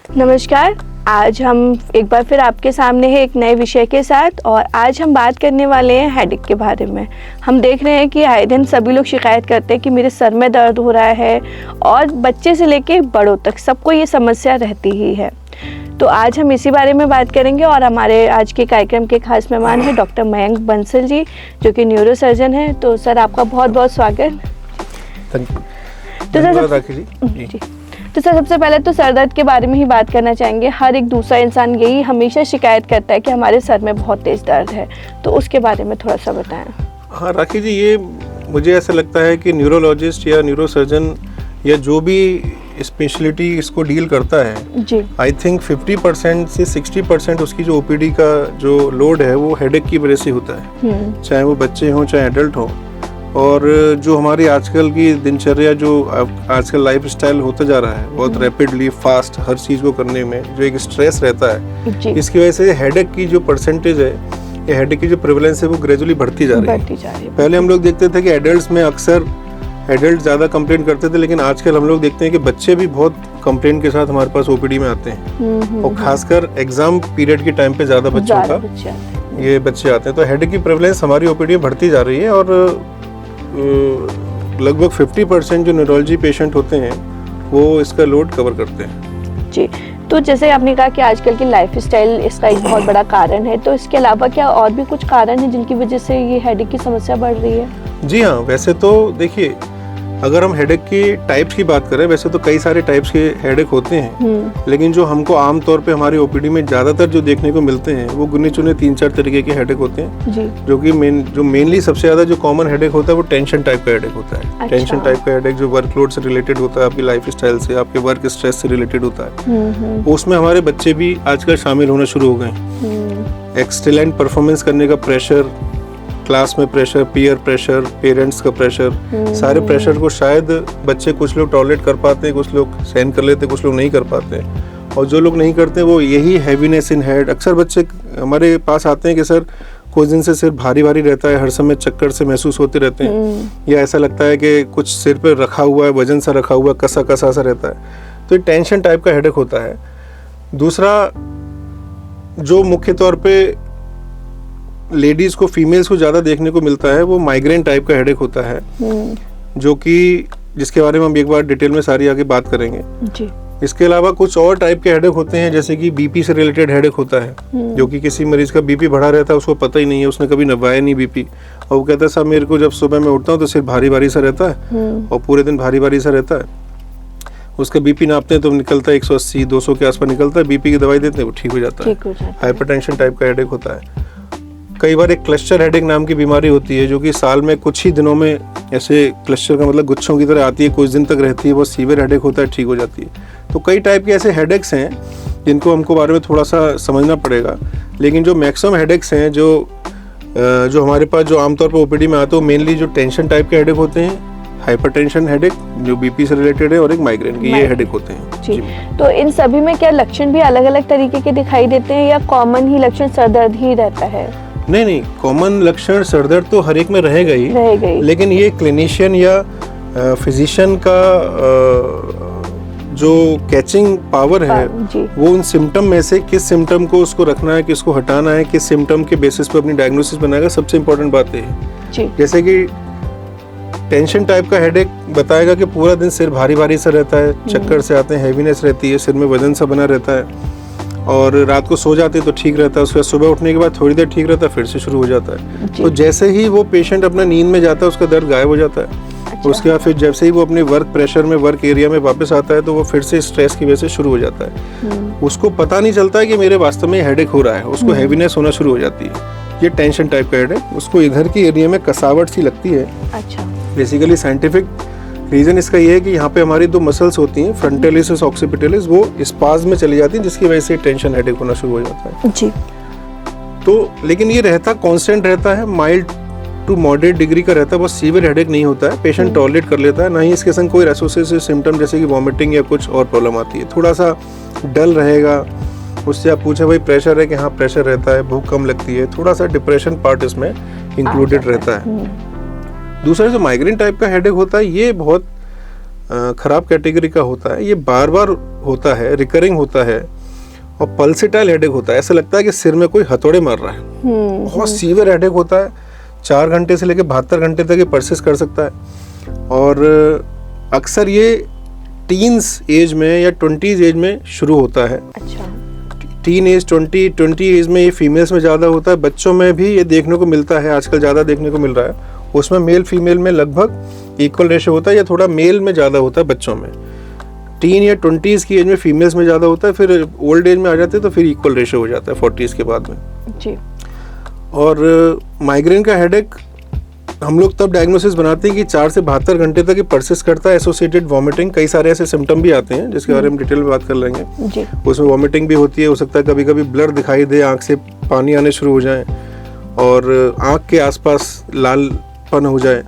नमस्कार। आज हम एक बार फिर आपके सामने हैं एक नए विषय के साथ, और आज हम बात करने वाले हैं हेडेक के बारे में। हम देख रहे हैं कि आए दिन सभी लोग शिकायत करते हैं कि मेरे सर में दर्द हो रहा है, और बच्चे से लेके बड़ों तक सबको ये समस्या रहती ही है। तो आज हम इसी बारे में बात करेंगे, और हमारे आज के कार्यक्रम के खास मेहमान हैं डॉक्टर मयंक बंसल जी, जो कि न्यूरो सर्जन हैं। तो सर, आपका बहुत बहुत स्वागत। तो सर, सबसे पहले तो सर दर्द के बारे में ही बात करना चाहेंगे। हर एक दूसरा इंसान यही हमेशा शिकायत करता है कि हमारे सर में बहुत तेज दर्द है, तो उसके बारे में थोड़ा सा बताएं। हाँ राखी जी, ये मुझे ऐसा लगता है कि न्यूरोलॉजिस्ट या न्यूरो सर्जन या जो भी स्पेशलिटी इसको डील करता है जी, आई थिंक 50% से 60% उसकी जो ओपीडी का जो लोड है वो हेडेक की वजह से होता है, चाहे वो बच्चे हों चाहे एडल्ट हों। और जो हमारी आजकल की दिनचर्या, जो आजकल लाइफस्टाइल होता जा रहा है बहुत रैपिडली फास्ट, हर चीज़ को करने में जो एक स्ट्रेस रहता है, इसकी वजह से हेडेक की जो परसेंटेज है या हेडेक की जो प्रेवलेंस है वो ग्रेजुअली बढ़ती जा रही है। पहले हम लोग देखते थे कि एडल्ट्स में अक्सर एडल्ट ज़्यादा कंप्लेंट करते थे, लेकिन आजकल हम लोग देखते हैं कि बच्चे भी बहुत कंप्लेंट के साथ हमारे पास ओपीडी में आते हैं, और खासकर एग्जाम पीरियड के टाइम पे ज़्यादा बच्चों का ये बच्चे आते हैं। तो हेडेक की प्रेवलेंस हमारी ओपीडी में बढ़ती जा रही है, और लगभग 50% जो न्यूरोलॉजी पेशेंट होते हैं वो इसका लोड कवर करते हैं जी। तो जैसे आपने कहा कि आजकल की लाइफस्टाइल इसका एक बहुत बड़ा कारण है, तो इसके अलावा क्या और भी कुछ कारण है जिनकी वजह से ये हेडेक की समस्या बढ़ रही है? जी हाँ, वैसे तो देखिए, अगर हम हेडेक की टाइप्स की बात करें, वैसे तो कई सारे टाइप्स के हेडेक होते हैं, लेकिन जो हमको आमतौर पे हमारी ओपीडी में ज़्यादातर जो देखने को मिलते हैं वो गिने चुने 3-4 तरीके के हेडेक होते हैं जी। जो कि मेनली सबसे ज़्यादा जो कॉमन हेडेक होता है वो टेंशन टाइप का हेडेक होता है। अच्छा। टेंशन टाइप का हेडेक जो वर्कलोड से रिलेटेड होता है, आपकी लाइफ स्टाइल से, आपके वर्क स्ट्रेस से रिलेटेड होता है। उसमें हमारे बच्चे भी आजकल शामिल होना शुरू हो गए। एक्सीलेंट परफॉर्मेंस करने का प्रेशर, क्लास में प्रेशर, पीयर प्रेशर, पेरेंट्स का प्रेशर, सारे प्रेशर को शायद बच्चे कुछ लोग टॉलरेट कर पाते हैं, कुछ लोग सहन कर लेते हैं, कुछ लोग नहीं कर पाते हैं। और जो लोग नहीं करते वो यही हैवीनेस इन हेड, अक्सर बच्चे हमारे पास आते हैं कि सर कुछ दिन से सिर भारी भारी रहता है, हर समय चक्कर से महसूस होते रहते हैं, या ऐसा लगता है कि कुछ सिर पर रखा हुआ है, वजन सा रखा हुआ, कसा कसा सा रहता है। तो ये टेंशन टाइप का हेडेक होता है। दूसरा जो मुख्य तौर पे लेडीज को, फीमेल्स को ज़्यादा देखने को मिलता है, वो माइग्रेन टाइप का हेडेक होता है, जो कि जिसके बारे में हम एक बार डिटेल में सारी आगे बात करेंगे जी। इसके अलावा कुछ और टाइप के हेडेक होते हैं, जैसे कि बीपी से रिलेटेड हेडेक होता है, जो कि किसी मरीज का बीपी बढ़ा रहता है, उसको पता ही नहीं है, उसने कभी नपाया नहीं बीपी, और वो कहता है साहब मेरे को जब सुबह मैं उठता हूँ तो सिर भारी भारी सा रहता है, और पूरे दिन भारी भारी सा रहता है। उसका बीपी नापते हैं तो निकलता है 180-200 के आसपास निकलता है, बीपी की दवाई देते हैं वो ठीक हो जाता है। हाइपरटेंशन टाइप का हेडेक होता है। कई बार एक क्लस्टर हेडेक नाम की बीमारी होती है, जो कि साल में कुछ ही दिनों में ऐसे क्लस्टर का मतलब गुच्छों की तरह आती है, कुछ दिन तक रहती है, वो सीवियर हेडेक होता है, ठीक हो जाती है। तो कई टाइप के ऐसे हेडेक्स हैं जिनको हमको बारे में थोड़ा सा समझना पड़ेगा, लेकिन जो मैक्सिमम हेडेक्स हैं जो हमारे पास जो आमतौर पर ओपीडी में आते हैं, मेनली जो टेंशन टाइप के हेडेक होते हैं, हाइपरटेंशन हेडेक जो बीपी से रिलेटेड है, और एक माइग्रेन की, ये हेडेक होते हैं जी। तो इन सभी में क्या लक्षण भी अलग अलग तरीके के दिखाई देते हैं, या कॉमन ही लक्षण सर दर्द ही रहता है? नहीं, कॉमन लक्षण सर दर्द तो हर एक में रहेगा ही, लेकिन ये क्लिनिशियन या फिजिशियन का जो कैचिंग पावर है वो उन सिम्टम में से किस सिम्टम को उसको रखना है, किसको हटाना है, किस सिम्टम के बेसिस पे अपनी डायग्नोसिस बनाएगा, सबसे इम्पोर्टेंट बात है। जैसे कि टेंशन टाइप का हेडेक बताएगा कि पूरा दिन सिर भारी भारी सा रहता है, चक्कर से आते हैं, हैवीनेस रहती है, सिर में वजन सा बना रहता है, और रात को सो जाते तो ठीक रहता है, उसके बाद सुबह उठने के बाद थोड़ी देर ठीक रहता है, फिर से शुरू हो जाता है। तो जैसे ही वो पेशेंट अपना नींद में जाता है उसका दर्द गायब हो जाता है। अच्छा। उसके बाद फिर जैसे ही वो अपने वर्क प्रेशर में, वर्क एरिया में वापस आता है तो वो फिर से स्ट्रेस की वजह से शुरू हो जाता है। उसको पता नहीं चलता है कि मेरे वास्तव में हेडेक हो रहा है, उसको हैवीनेस होना शुरू हो जाती है। ये टेंशन टाइप का हेडेक, उसको इधर की एरिया में कसावट सी लगती है। अच्छा। बेसिकली साइंटिफिक रीजन इसका ये है कि यहाँ पे हमारी दो मसल्स होती हैं, फ्रंटालिस और ऑक्सीपिटलिस, वो स्पाज्म में चली जाती हैं, जिसकी वजह से टेंशन हेडेक होना शुरू हो जाता है जी। तो लेकिन ये रहता कांस्टेंट रहता है, माइल्ड टू मॉडरेट डिग्री का रहता है, बहुत सीवियर हेडेक नहीं होता है, पेशेंट टॉलरेट कर लेता है, ना ही इसके संग कोई एसोसिएटेड सिम्टम जैसे कि वॉमिटिंग या कुछ और प्रॉब्लम आती है। थोड़ा सा डल रहेगा, उससे आप पूछे भाई प्रेशर है कि हाँ प्रेशर रहता है, भूख कम लगती है, थोड़ा सा डिप्रेशन पार्ट इसमें इंक्लूडेड रहता है। दूसरा जो माइग्रेन टाइप का हेडेक होता है, ये बहुत ख़राब कैटेगरी का होता है, ये बार बार होता है, रिकरिंग होता है और पल्सेटाइल हेडेक होता है। ऐसा लगता है कि सिर में कोई हथौड़े मार रहा है। बहुत सीवियर हेडेक होता है, 4 घंटे से लेकर 72 घंटे तक ये परसिस्ट कर सकता है। और अक्सर ये टीन्स एज में या 20s एज में शुरू होता है। अच्छा। टीन एज 20 एज में ये फीमेल्स में ज़्यादा होता है। बच्चों में भी ये देखने को मिलता है, आजकल ज़्यादा देखने को मिल रहा है। उसमें मेल फीमेल में लगभग इक्वल रेशो होता है या थोड़ा मेल में ज़्यादा होता है बच्चों में। टीन या 20s की एज में फीमेल्स में ज़्यादा होता है, फिर ओल्ड एज में आ जाते हैं तो फिर इक्वल रेशो हो जाता है 40s के बाद में जी। और माइग्रेन का हेडेक हम लोग तब डायग्नोसिस बनाते हैं कि 4 से 72 घंटे तक ये परसिस्ट करता है। एसोसिएटेड वॉमिटिंग, कई सारे ऐसे सिम्टम भी आते हैं जिसके बारे में डिटेल में बात कर लेंगे जी। उसमें वॉमिटिंग भी होती है, हो सकता है कभी कभी ब्लर दिखाई दे, आँख से पानी आने शुरू हो जाए और आँख के आसपास लालपन हो जाए।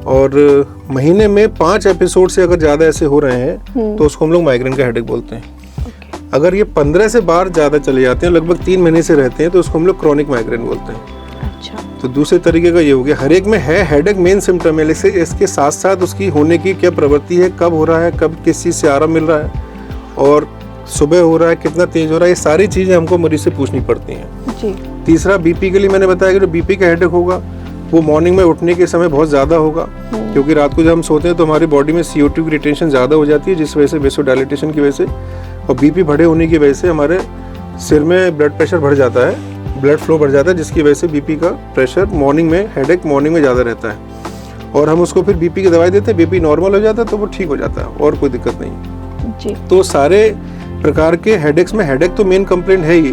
और महीने में 5 एपिसोड से अगर ज़्यादा ऐसे हो रहे हैं तो उसको हम लोग माइग्रेन का हेडेक बोलते हैं। अगर ये 15 से बार ज़्यादा चले जाते हैं, लगभग 3 महीने से रहते हैं, तो उसको हम लोग क्रॉनिक माइग्रेन बोलते हैं। अच्छा। तो दूसरे तरीके का ये हो गया, हर एक में है हेडेक मेन सिम्टम है, लेकिन इसके साथ साथ उसकी होने की क्या प्रवृत्ति है, कब हो रहा है, कब किस चीज़ से आराम मिल रहा है और सुबह हो रहा है, कितना तेज हो रहा है, ये सारी चीज़ें हमको मरीज से पूछनी पड़ती हैं जी। तीसरा बीपी के लिए मैंने बताया कि जो बीपी का हेडेक होगा वो मॉर्निंग में उठने के समय बहुत ज़्यादा होगा, क्योंकि रात को जब हम सोते हैं तो हमारी बॉडी में CO2 की रिटेंशन ज़्यादा हो जाती है, जिस वजह से वेसोडाइलेटेशन की वजह से और बीपी बढ़े होने की वजह से हमारे सिर में ब्लड प्रेशर बढ़ जाता है, ब्लड फ्लो बढ़ जाता है, जिसकी वजह से बीपी का प्रेशर मॉर्निंग में, हेडेक मॉर्निंग में ज़्यादा रहता है और हम उसको फिर बीपी की दवाई देते हैं, बीपी नॉर्मल हो जाता है तो वो ठीक हो जाता है और कोई दिक्कत नहीं जी। तो सारे प्रकार के हेडेक्स में हेडेक तो मेन कंप्लेंट है ही,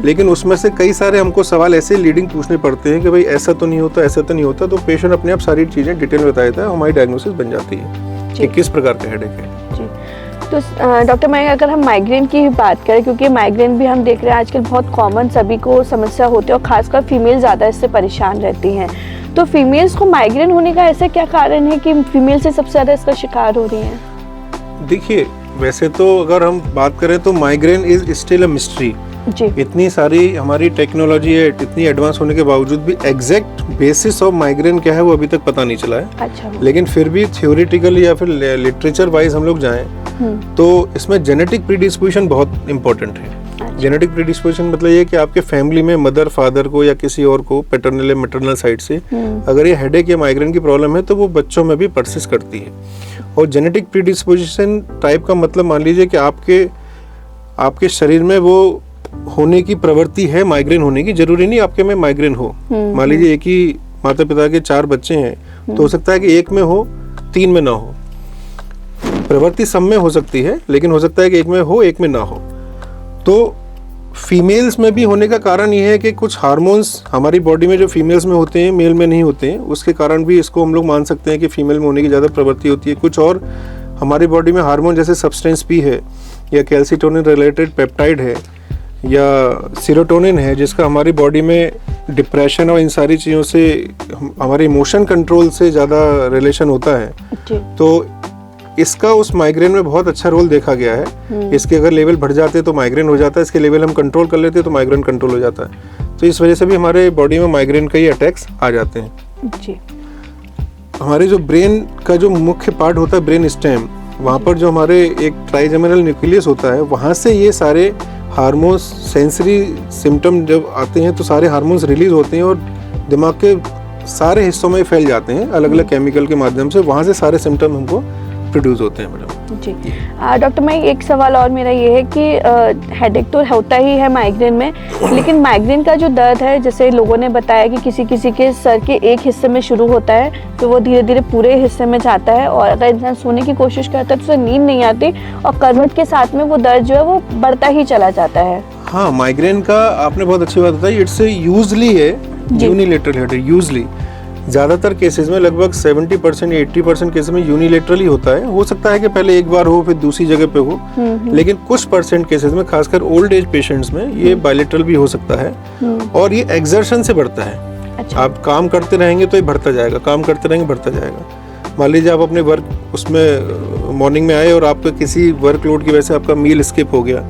लेकिन उसमें से कई सारे हमको सवाल ऐसे लीडिंग पूछने पड़ते हैं कि भाई ऐसा तो नहीं होता, ऐसा तो नहीं होता, तो पेशेंट अपने आप सारी चीज़ें डिटेल में बता देता है, हमारी डायग्नोसिस बन जाती है कि किस प्रकार का हेडेक है जी। तो डॉक्टर मयंक, अगर हम माइग्रेन की बात करें, क्योंकि माइग्रेन भी हम देख रहे हैं आजकल बहुत कॉमन, सभी को समस्या होती है और खासकर फीमेल ज़्यादा इससे परेशान रहती हैं, तो फीमेल्स को माइग्रेन होने का ऐसा क्या कारण है कि फीमेल से सबसे ज़्यादा इसका शिकार हो रही हैं? देखिए, वैसे तो अगर हम बात करें तो migraine is still a mystery जी। इतनी सारी हमारी टेक्नोलॉजी है, इतनी एडवांस होने के बावजूद भी एग्जैक्ट बेसिस ऑफ माइग्रेन क्या है वो अभी तक पता नहीं चला है। अच्छा। लेकिन फिर भी थ्योरेटिकली या फिर लिटरेचर वाइज हम लोग जाएं तो इसमें जेनेटिक प्रीडिस्पोजिशन बहुत इंपॉर्टेंट है। अच्छा। जेनेटिक प्रीडिस्पोजिशन मतलब ये कि आपके फैमिली में मदर फादर को या किसी और को पैटर्नल या मैटरनल साइड से अगर ये हेडेक या माइग्रेन की प्रॉब्लम है तो वो बच्चों में भी परसिस्ट करती है। और जेनेटिक प्रीडिस्पोजिशन टाइप का मतलब मान लीजिए कि आपके शरीर में वो होने की प्रवृत्ति है, माइग्रेन होने की, जरूरी नहीं आपके में माइग्रेन हो। मान लीजिए एक ही माता पिता के 4 बच्चे हैं तो हो सकता है कि एक में हो, 3 में ना हो। प्रवृत्ति सब में हो सकती है, लेकिन हो सकता है कि एक में हो, एक में ना हो। तो फीमेल्स में भी होने का कारण ये है कि कुछ हार्मोन्स हमारी बॉडी में जो फीमेल्स में होते हैं मेल में नहीं होते हैं, उसके कारण भी इसको हम लोग मान सकते हैं कि फीमेल में होने की ज़्यादा प्रवृत्ति होती है। कुछ और हमारी बॉडी में हार्मोन जैसे सब्सटेंस पी है या कैल्सिटोनिन रिलेटेड पेप्टाइड है या सीरोटोनिन है, जिसका हमारी बॉडी में डिप्रेशन और इन सारी चीज़ों से हमारे इमोशन कंट्रोल से ज़्यादा रिलेशन होता है। तो इसका उस माइग्रेन में बहुत अच्छा रोल देखा गया है। इसके अगर लेवल बढ़ जाते तो माइग्रेन हो जाता है, इसके लेवल हम कंट्रोल कर लेते तो माइग्रेन कंट्रोल हो जाता है। तो इस वजह से भी हमारे बॉडी में माइग्रेन का ही अटैक्स आ जाते हैं जी। हमारे जो ब्रेन का जो मुख्य पार्ट होता है ब्रेन स्टेम, वहाँ पर जो हमारे एक ट्राइजेमिनल न्यूक्लियस होता है, वहाँ से ये सारे हार्मोन्स, सेंसरी सिम्टम जब आते हैं तो सारे हार्मोन्स रिलीज होते हैं और दिमाग के सारे हिस्सों में फैल जाते हैं अलग अलग केमिकल के माध्यम से, वहाँ से सारे सिम्टम हमको प्रोड्यूस होते हैं मैडम जी। डॉक्टर मयंक, एक सवाल और मेरा ये है कि हेडेक तो होता ही है माइग्रेन में, लेकिन माइग्रेन का जो दर्द है, जैसे लोगों ने बताया कि किसी किसी के सर के एक हिस्से में शुरू होता है तो वो धीरे धीरे पूरे हिस्से में जाता है और अगर इंसान सोने की कोशिश करता है तो उसे नींद नहीं आती और करवट के साथ में वो दर्द जो है वो बढ़ता ही चला जाता है। हाँ, माइग्रेन का आपने बहुत अच्छी बात बताई। इट्स यूजली है यूनिलेटरल हेडेक। यूजली ज़्यादातर केसेस में लगभग 70% या 80% केसेस में यूनिलेटरली होता है। हो सकता है कि पहले एक बार हो फिर दूसरी जगह पे हो, लेकिन कुछ परसेंट केसेस में, खासकर ओल्ड एज पेशेंट्स में, ये बायलेटरल भी हो सकता है और ये एक्सर्शन से बढ़ता है। अच्छा। आप काम करते रहेंगे तो ये बढ़ता जाएगा, काम करते रहेंगे बढ़ता जाएगा। मान लीजिए आप अपने वर्क उसमें मॉर्निंग में आए और आपका किसी वर्कलोड की वजह से आपका मील स्किप हो गया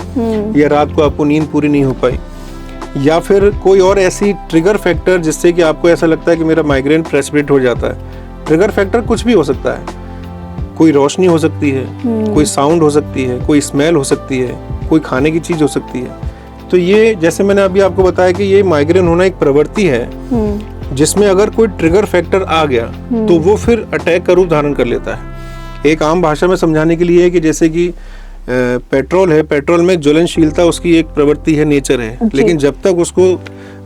या रात को आपको नींद पूरी नहीं हो पाई, या फिर कोई और ऐसी ट्रिगर फैक्टर जिससे कि आपको ऐसा लगता है कि मेरा माइग्रेन प्रेसिपिटेट हो जाता है। ट्रिगर फैक्टर कुछ भी हो सकता है। कोई रोशनी हो सकती है, कोई साउंड हो सकती है, कोई स्मेल हो सकती है, कोई खाने की चीज हो सकती है। तो ये जैसे मैंने अभी आपको बताया कि ये माइग्रेन होना एक प्रवृत्ति है जिसमें अगर कोई ट्रिगर फैक्टर आ गया तो वो फिर अटैक का रूप धारण कर लेता है। एक आम भाषा में समझाने के लिए है कि जैसे कि पेट्रोल है, पेट्रोल में ज्वलनशीलता उसकी एक प्रवृत्ति है, नेचर है, लेकिन जब तक उसको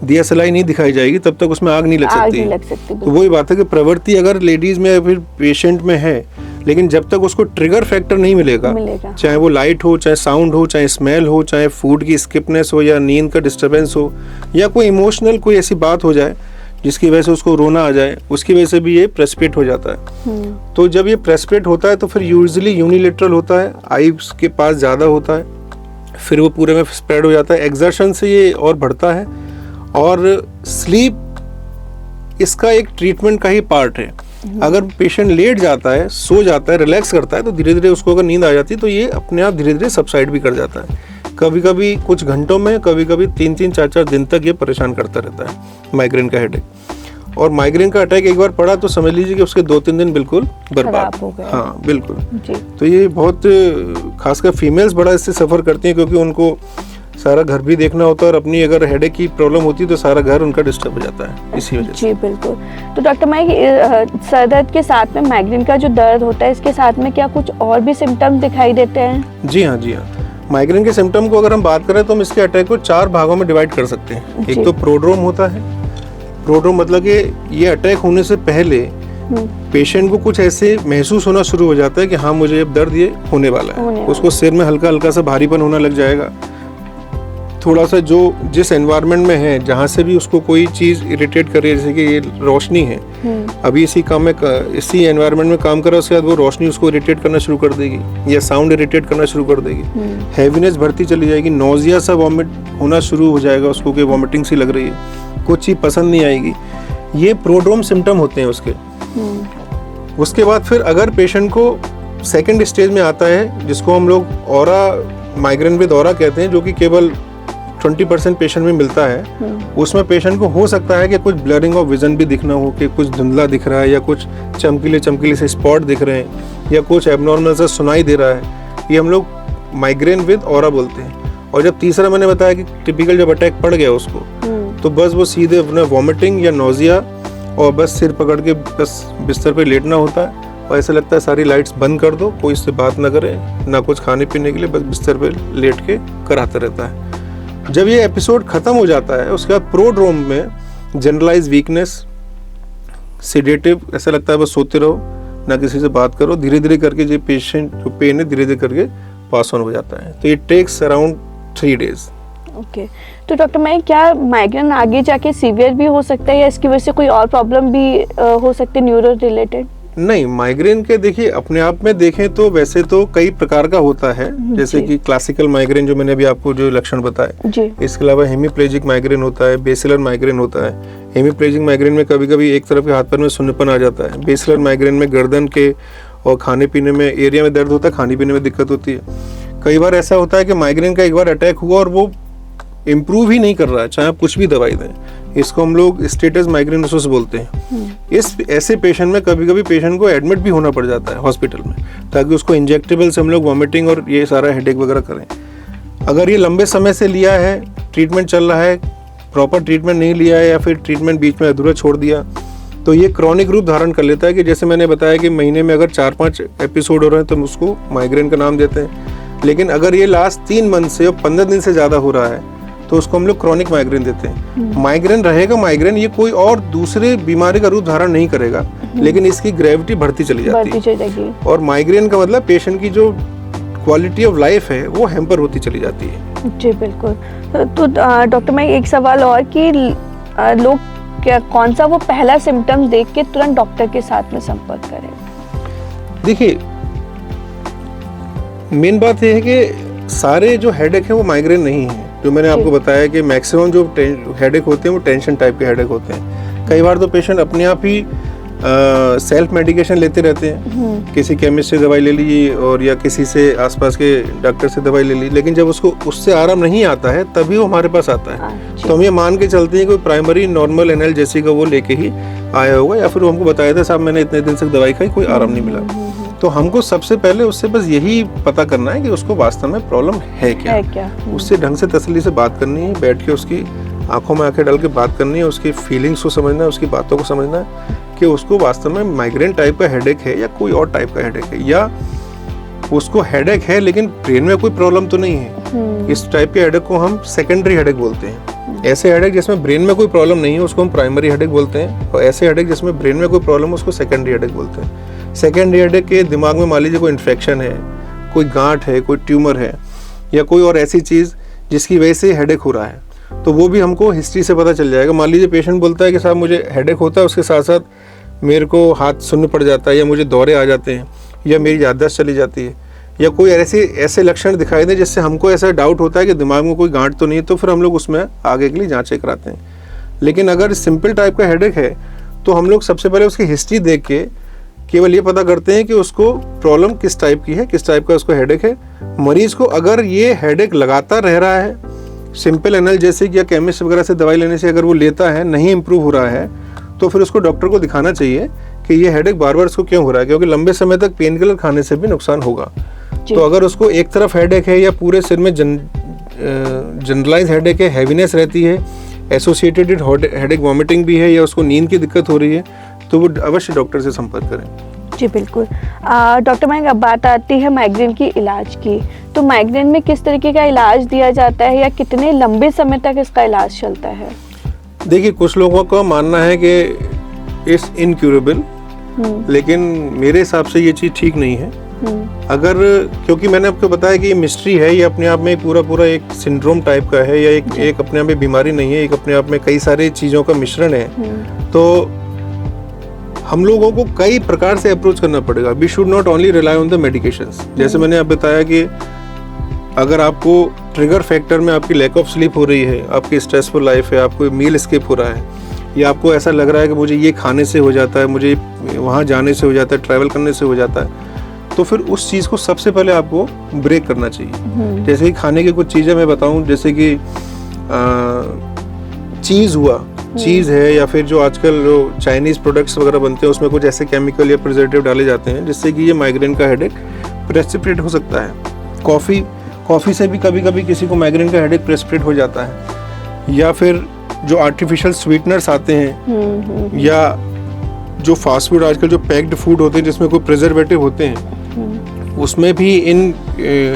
दिया सलाई नहीं दिखाई जाएगी तब तक उसमें आग नहीं लग सकती। तो वही बात है कि प्रवृत्ति अगर लेडीज में या फिर पेशेंट में है, लेकिन जब तक उसको ट्रिगर फैक्टर नहीं मिलेगा, चाहे वो लाइट हो, चाहे साउंड हो, चाहे स्मेल हो, चाहे फूड की स्किपनेस हो या नींद का डिस्टर्बेंस हो या कोई इमोशनल कोई ऐसी बात हो जाए जिसकी वजह से उसको रोना आ जाए, उसकी वजह से भी ये प्रेसिपिटेट हो जाता है। तो जब ये प्रेसिपिटेट होता है तो फिर यूजुअली यूनिलेटरल होता है, आईज के पास ज़्यादा होता है, फिर वो पूरे में स्प्रेड हो जाता है। एक्सर्शन से ये और बढ़ता है और स्लीप इसका एक ट्रीटमेंट का ही पार्ट है। अगर पेशेंट लेट जाता है, सो जाता है, रिलैक्स करता है तो धीरे धीरे उसको अगर नींद आ जाती है तो ये अपने आप धीरे धीरे सबसाइड भी कर जाता है। कभी कभी कुछ घंटों में, कभी कभी 3-3, 4-4 दिन तक ये परेशान करता रहता है माइग्रेन का हेडेक। और माइग्रेन का अटैक एक बार पड़ा तो समझ लीजिए कि उसके 2-3 दिन बिल्कुल बर्बाद हो गए। हाँ बिल्कुल जी। तो ये बहुत खासकर फीमेल्स बड़ा इससे सफ़र करती हैं क्योंकि उनको सारा घर भी देखना होता है और अपनी अगर हेडेक की प्रॉब्लम होती है तो सारा घर उनका डिस्टर्ब हो जाता है इसी वजह से। जी बिल्कुल। तो डॉक्टर माइक, सर दर्द के साथ में माइग्रेन का जो दर्द होता है इसके साथ में क्या कुछ और भी सिम्टम्स दिखाई देते हैं? जी हाँ। माइग्रेन के सिम्टम को अगर हम बात करें तो हम इसके अटैक को 4 भागों में डिवाइड कर सकते हैं। एक तो प्रोड्रोम होता है। प्रोड्रोम मतलब कि ये अटैक होने से पहले पेशेंट को कुछ ऐसे महसूस होना शुरू हो जाता है कि हाँ मुझे अब दर्द ये होने वाला है। उसको सिर में हल्का हल्का सा भारीपन होना लग जाएगा। थोड़ा सा जो जिस एनवायरनमेंट में है, जहाँ से भी उसको कोई चीज़ इरिटेट करे, जैसे कि ये रोशनी है, अभी इसी एनवायरनमेंट में काम कर रहा है, उसके बाद वो रोशनी उसको इरिटेट करना शुरू कर देगी या साउंड इरिटेट करना शुरू कर देगी। हैवीनेस बढ़ती चली जाएगी, नोजिया सा वॉमिट होना शुरू हो जाएगा उसको कि वॉमिटिंग सी लग रही है, कुछ चीज़ पसंद नहीं आएगी। ये प्रोड्रोम सिम्टम होते हैं उसके। उसके बाद फिर अगर पेशेंट को सेकेंड स्टेज में आता है जिसको हम लोग ऑरा माइग्रेन विद ऑरा कहते हैं, जो कि केवल 20% पेशेंट में मिलता है, उसमें पेशेंट को हो सकता है कि कुछ ब्लरिंग ऑफ विजन भी दिखना हो, कि कुछ धुंधला दिख रहा है या कुछ चमकीले से स्पॉट दिख रहे हैं या कुछ एबनॉर्मल सा सुनाई दे रहा है। ये हम लोग माइग्रेन विद ऑरा बोलते हैं। और जब तीसरा मैंने बताया कि टिपिकल जब अटैक पड़ गया उसको, तो बस वो सीधे अपना वॉमिटिंग या नोजिया और बस सिर पकड़ के बस बिस्तर पे लेटना होता है और ऐसा लगता है सारी लाइट्स बंद कर दो, कोई इससे बात ना करे, ना कुछ खाने पीने के लिए, बस बिस्तर पे लेट के कराता रहता है। जब ये एपिसोड खत्म हो जाता है उसके बाद प्रोड्रोम में जनरलाइज वीकनेस, सेडेटिव, ऐसा लगता है बस सोते रहो, ना किसी से बात करो, धीरे धीरे करके जो पेशेंट जो पेन है धीरे धीरे करके पास ऑन हो जाता है। तो ये टेक्स अराउंड 3 days। ओके। तो डॉक्टर मैं क्या माइग्रेन आगे जाके सीवियर भी हो सकता है या इसकी वजह से कोई और प्रॉब्लम भी हो सकती है न्यूरो रिलेटेड? नहीं, माइग्रेन के देखिए अपने आप में देखें तो वैसे तो कई प्रकार का होता है, जैसे कि क्लासिकल माइग्रेन जो मैंने अभी आपको जो लक्षण बताए, इसके अलावा हेमीप्लेजिक माइग्रेन होता है, बेसिलर माइग्रेन होता है। हेमीप्लेजिक माइग्रेन में कभी कभी एक तरफ के हाथ पैर में सुन्नपन आ जाता है। बेसिलर माइग्रेन में गर्दन के और खाने पीने में एरिया में दर्द होता है, खाने पीने में दिक्कत होती है। कई बार ऐसा होता है कि माइग्रेन का एक बार अटैक हुआ और वो इम्प्रूव ही नहीं कर रहा है, चाहे आप कुछ भी दवाई दें। इसको हम लोग स्टेटस माइग्रेनोसिस बोलते हैं। इस ऐसे पेशेंट में कभी कभी पेशेंट को एडमिट भी होना पड़ जाता है हॉस्पिटल में, ताकि उसको इंजेक्टेबल से हम लोग वॉमिटिंग और ये सारा हेडेक वगैरह करें। अगर ये लंबे समय से लिया है, ट्रीटमेंट चल रहा है, प्रॉपर ट्रीटमेंट नहीं लिया है या फिर ट्रीटमेंट बीच में अधूरा छोड़ दिया, तो ये क्रॉनिक रूप धारण कर लेता है कि जैसे मैंने बताया कि महीने में अगर 4-5 एपिसोड हो रहे हैं तो हम उसको माइग्रेन का नाम देते हैं। लेकिन अगर ये लास्ट 3 मंथ से और 15 दिन से ज़्यादा हो रहा है तो उसको हम लोग क्रॉनिक माइग्रेन देते हैं। माइग्रेन रहेगा, माइग्रेन ये कोई और दूसरे बीमारी का रूप धारण नहीं करेगा, लेकिन इसकी ग्रेविटी बढ़ती चली जाती है। और माइग्रेन का मतलब पेशेंट की जो क्वालिटी ऑफ लाइफ है वो हैम्पर होती चली जाती है। जी बिल्कुल। तो डॉक्टर मैं एक सवाल और कि लोग क्या कौन सा वो पहला सिम्टम्स देख के तुरंत डॉक्टर के साथ में संपर्क करें? देखिए मेन बात यह है कि सारे जो हेडेक है वो माइग्रेन नहीं है। जो मैंने आपको बताया कि मैक्सिमम जो हेडेक होते हैं वो टेंशन टाइप के हेडेक होते हैं। कई बार तो पेशेंट अपने आप ही सेल्फ मेडिकेशन लेते रहते हैं, किसी केमिस्ट से दवाई ले ली और या किसी से आसपास के डॉक्टर से दवाई ले ली, लेकिन जब उसको उससे आराम नहीं आता है तभी वो हमारे पास आता है। तो हम ये मान के चलते हैं कोई प्राइमरी नॉर्मल एनाल्जेसिक का वो लेके ही आया होगा, या फिर वो हमको बताया था साहब मैंने इतने दिन से दवाई खाई, कोई आराम नहीं मिला। तो हमको सबसे पहले उससे बस यही पता करना है कि उसको वास्तव में प्रॉब्लम है क्या। उससे ढंग से तसल्ली से बात करनी है, बैठ के उसकी आंखों में आंखें डाल के बात करनी है, उसकी फीलिंग्स को समझना है, उसकी बातों को समझना है कि उसको वास्तव में माइग्रेन टाइप का हेडेक है या कोई और टाइप का हेडेक है, या उसको हेडेक है लेकिन ब्रेन में कोई प्रॉब्लम तो नहीं है। इस टाइप के हेडेक को हम सेकेंडरी हेडेक बोलते हैं। ऐसे हेडेक जिसमें ब्रेन में कोई प्रॉब्लम नहीं है उसको हम प्राइमरी हेडेक बोलते हैं, और ऐसे हेडेक जिसमें ब्रेन में कोई प्रॉब्लम है उसको सेकेंडरी हेडेक बोलते हैं। सेकेंडरी हेडेक के दिमाग में मान लीजिए कोई इन्फेक्शन है, कोई गांठ है, कोई ट्यूमर है, या कोई और ऐसी चीज़ जिसकी वजह से हेडेक हो रहा है, तो वो भी हमको हिस्ट्री से पता चल जाएगा। मान लीजिए पेशेंट बोलता है कि साहब मुझे हेडेक होता है, उसके साथ साथ मेरे को हाथ शून्य पड़ जाता है, या मुझे दौरे आ जाते हैं, या मेरी याददाश्त चली जाती है, या कोई ऐसे लक्षण दिखाई दे जिससे हमको ऐसा डाउट होता है कि दिमाग में कोई गांठ तो नहीं है, तो फिर हम लोग उसमें आगे के लिए जांचें कराते हैं। लेकिन अगर सिंपल टाइप का हेडेक है तो हम लोग सबसे पहले उसकी हिस्ट्री देख के केवल ये पता करते हैं कि उसको प्रॉब्लम किस टाइप की है, किस टाइप का उसको हेडेक है। मरीज को अगर ये हेडेक लगातार रह रहा है, सिंपल एनाल्जेसिक या केमिस्ट वगैरह से दवाई लेने से अगर वो लेता है, नहीं इम्प्रूव हो रहा है, तो फिर उसको डॉक्टर को दिखाना चाहिए कि ये हेडेक बार बार उसको क्यों हो रहा है, क्योंकि लंबे समय तक पेन किलर खाने से भी नुकसान होगा। तो अगर उसको एक तरफ हेडेक है या पूरे सिर में जनरलाइज हेडेक है, हैवीनेस रहती है, एसोसिएटेड हेडेक वॉमिटिंग भी है, या उसको नींद की दिक्कत हो रही है, तो वो अवश्य डॉक्टर से संपर्क करें। जी बिल्कुल। डॉक्टर मयंक, अब बात आती है माइग्रेन की इलाज की। तो माइग्रेन में किस तरीके का इलाज दिया जाता है, या कितने लंबे समय तक इसका इलाज चलता है? देखिए, कुछ लोगों का मानना है कि इट्स इनक्यूरेबल, लेकिन मेरे हिसाब से ये चीज़ ठीक नहीं है। अगर, क्योंकि मैंने आपको बताया कि ये मिस्ट्री है, ये अपने आप में पूरा एक सिंड्रोम टाइप का है, या एक अपने आप में बीमारी नहीं है, एक अपने आप में कई सारी चीज़ों का मिश्रण है। तो हम लोगों को कई प्रकार से अप्रोच करना पड़ेगा। We should not only rely on the medications. जैसे मैंने आप बताया कि अगर आपको ट्रिगर फैक्टर में आपकी लैक ऑफ स्लीप हो रही है, आपकी स्ट्रेसफुल लाइफ है, आपको मील स्किप हो रहा है, या आपको ऐसा लग रहा है कि मुझे ये खाने से हो जाता है, मुझे वहाँ जाने से हो जाता है, ट्रैवल करने से हो जाता है, तो फिर उस चीज़ को सबसे पहले आपको ब्रेक करना चाहिए। जैसे कि खाने की कुछ चीज़ें मैं बताऊं, जैसे कि चीज़ हुआ, चीज़ है, या फिर जो आजकल जो चाइनीज़ प्रोडक्ट्स वगैरह बनते हैं उसमें कुछ ऐसे केमिकल या प्रिजर्वेटिव डाले जाते हैं जिससे कि ये माइग्रेन का हेडेक प्रेसिपिटेट हो सकता है। कॉफ़ी से भी कभी कभी किसी को माइग्रेन का हेडेक प्रेसिपिटेट हो जाता है। या फिर जो आर्टिफिशियल स्वीटनर्स आते हैं, या जो फास्ट फूड आजकल जो पैक्ड फूड होते हैं जिसमें कोई प्रिजर्वेटिव होते हैं, उसमें भी इन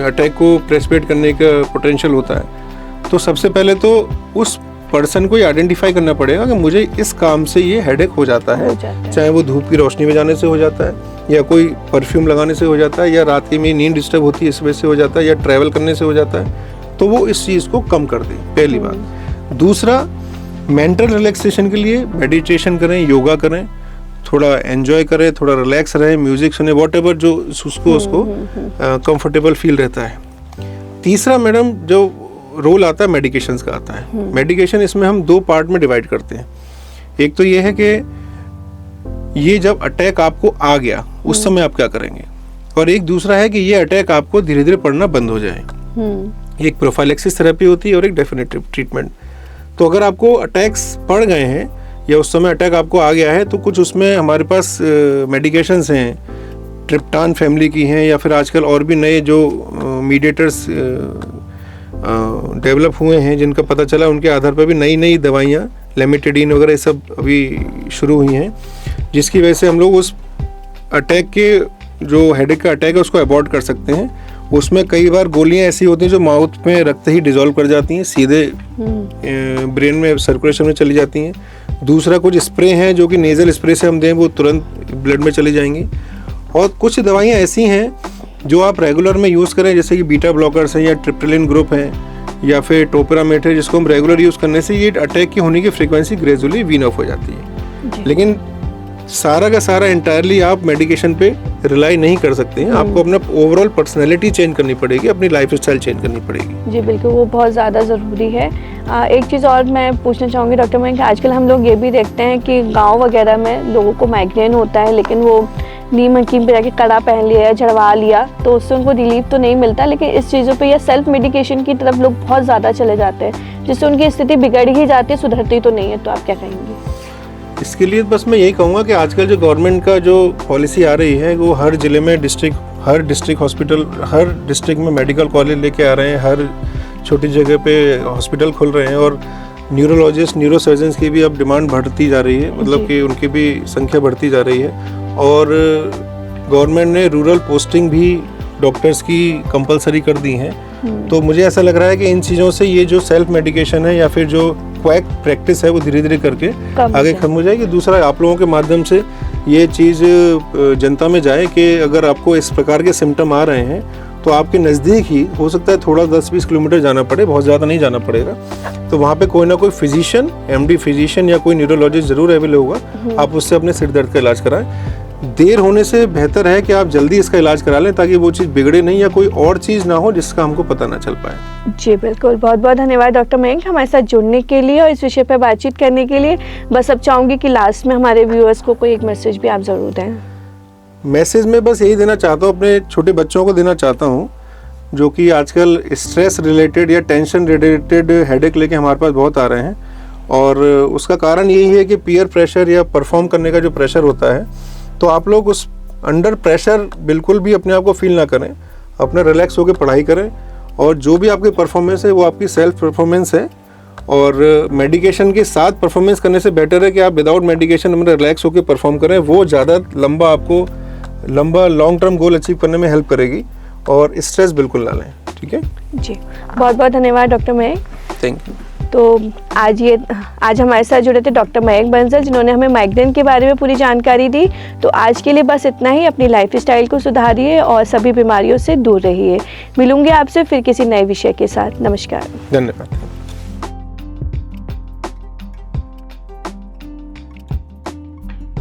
अटैक को प्रेसिपिटेट करने का पोटेंशियल होता है। तो सबसे पहले तो उस पर्सन को ये आइडेंटिफाई करना पड़ेगा कि मुझे इस काम से ये हेडेक हो जाता है, चाहे वो धूप की रोशनी में जाने से हो जाता है, या कोई परफ्यूम लगाने से हो जाता है, या रात की में नींद डिस्टर्ब होती है इस वजह से हो जाता है, या ट्रैवल करने से हो जाता है, तो वो इस चीज़ को कम कर दे, पहली बात। दूसरा, मेंटल रिलैक्सेशन के लिए मेडिटेशन करें, योगा करें, थोड़ा एंजॉय करें, थोड़ा रिलैक्स रहें, म्यूजिक सुने, वॉटएवर जो उसको कंफर्टेबल फील रहता है। तीसरा मैडम, जो रोल आता है मेडिकेशंस का आता है। मेडिकेशन इसमें हम दो पार्ट में डिवाइड करते हैं। एक तो ये है कि ये जब अटैक आपको आ गया उस समय आप क्या करेंगे, और एक दूसरा है कि ये अटैक आपको धीरे धीरे पड़ना बंद हो जाए। एक प्रोफाइलैक्सिस थेरेपी होती है और एक डेफिनेटिव ट्रीटमेंट। तो अगर आपको अटैक्स पड़ गए हैं या उस समय अटैक आपको आ गया है, तो कुछ उसमें हमारे पास मेडिकेशंस हैं, ट्रिप्टान फैमिली की हैं, या फिर आजकल और भी नए जो मीडिएटर्स डेवलप हुए हैं जिनका पता चला, उनके आधार पर भी नई दवाइयाँ, लेमिटेडीन वगैरह सब अभी शुरू हुई हैं, जिसकी वजह से हम लोग उस अटैक के जो हेडेक का अटैक है उसको अवॉइड कर सकते हैं। उसमें कई बार गोलियां ऐसी होती हैं जो माउथ में रखते ही डिजोल्व कर जाती हैं, सीधे ब्रेन में सर्कुलेशन में चली जाती हैं। दूसरा, कुछ स्प्रे हैं जो कि नेजल स्प्रे से हम दें वो तुरंत ब्लड में चली जाएंगी। और कुछ दवाइयाँ ऐसी हैं जो आप रेगुलर में यूज़ करें, जैसे कि बीटा ब्लॉकर्स हैं, या ट्रिप्टलिन ग्रुप हैं, या फिर टोपरामेट है, जिसको हम रेगुलर यूज़ करने से ये अटैक की होने की फ्रीक्वेंसी ग्रेजुअली वीन ऑफ हो जाती है। लेकिन सारा का सारा इंटायरली आप मेडिकेशन पे रिलाई नहीं कर सकते हैं। आपको अपना ओवरऑल पर्सनैलिटी चेंज करनी पड़ेगी, अपनी लाइफ स्टाइल चेंज करनी पड़ेगी। जी बिल्कुल, वो बहुत ज़्यादा ज़रूरी है। एक चीज़ और मैं पूछना चाहूँगी डॉक्टर मयंक, आजकल हम लोग ये भी देखते हैं कि गांव वगैरह में लोगों को माइग्रेन होता है, लेकिन वो नीम हकीम पे जाके कड़ा पहन लिया या झड़वा लिया तो उससे उनको रिलीफ तो नहीं मिलता, लेकिन इस चीज़ों पे या सेल्फ मेडिकेशन की तरफ लोग बहुत ज़्यादा चले जाते हैं, जिससे उनकी स्थिति बिगड़ ही जाती है, सुधरती तो नहीं है। तो आप क्या कहेंगे? इसके लिए बस मैं यही कहूँगा कि आजकल जो गवर्नमेंट का जो पॉलिसी आ रही है वो हर ज़िले में हर डिस्ट्रिक्ट हॉस्पिटल, हर डिस्ट्रिक्ट में मेडिकल कॉलेज लेके आ रहे हैं, हर छोटी जगह पे हॉस्पिटल खुल रहे हैं और न्यूरोलॉजिस्ट, न्यूरोसर्जन्स की भी अब डिमांड बढ़ती जा रही है, मतलब कि उनकी भी संख्या बढ़ती जा रही है। और गवर्नमेंट ने रूरल पोस्टिंग भी डॉक्टर्स की कंपलसरी कर दी हैं। तो मुझे ऐसा लग रहा है कि इन चीज़ों से ये जो सेल्फ मेडिकेशन है या फिर जो क्वैक प्रैक्टिस है वो धीरे धीरे करके आगे खत्म हो जाएगी। दूसरा, आप लोगों के माध्यम से ये चीज़ जनता में जाए कि अगर आपको इस प्रकार के सिम्टम आ रहे हैं तो आपके नज़दीक ही हो सकता है थोड़ा 10-20 किलोमीटर जाना पड़े, बहुत ज़्यादा नहीं जाना पड़ेगा, तो वहाँ पे कोई ना कोई फिजिशियन, MD फिजिशियन या कोई न्यूरोलॉजिस्ट ज़रूर अवेलेबल होगा, आप उससे अपने सिर दर्द का इलाज कराएं। देर होने से बेहतर है कि आप जल्दी इसका इलाज करा लें ताकि वो चीज़ बिगड़े नहीं या कोई और चीज़ ना हो जिसका हमको पता ना चल पाए। जी बिल्कुल, बहुत बहुत धन्यवाद डॉक्टर मयंक हमारे साथ जुड़ने के लिए और इस विषय पर बातचीत करने के लिए। बस अब चाहूँगी कि लास्ट में हमारे व्यूअर्स को कोई एक मैसेज भी आप ज़रूर दें। मैसेज में बस यही देना चाहता हूँ, अपने छोटे बच्चों को देना चाहता हूँ जो कि आजकल स्ट्रेस रिलेटेड या टेंशन रिलेटेड हेडेक लेके हमारे पास बहुत आ रहे हैं। और उसका कारण यही है कि पीयर प्रेशर या परफॉर्म करने का जो प्रेशर होता है, तो आप लोग उस अंडर प्रेशर बिल्कुल भी अपने आप को फील ना करें, अपने रिलैक्स होकर पढ़ाई करें और जो भी आपकी परफॉर्मेंस है वो आपकी सेल्फ परफॉर्मेंस है। और मेडिकेशन के साथ परफॉर्मेंस करने से बेटर है कि आप विदाउट मेडिकेशन अपने रिलैक्स होकर परफॉर्म करें, वो ज़्यादा लंबा लॉन्ग टर्म गोल अचीव करने में हेल्प करेगी। और स्ट्रेस बिल्कुल ना लें, ठीक है जी। बहुत बहुत धन्यवाद डॉक्टर मयंक। Thank you. तो आज हमारे साथ जुड़े थे डॉक्टर मयंक बंसल जिन्होंने हमें माइग्रेन के बारे में पूरी जानकारी दी। तो आज के लिए बस इतना ही। अपनी लाइफस्टाइल को सुधारिए और सभी बीमारियों से दूर रहिए। मिलूंगे आपसे फिर किसी नए विषय के साथ। नमस्कार। धन्यवाद।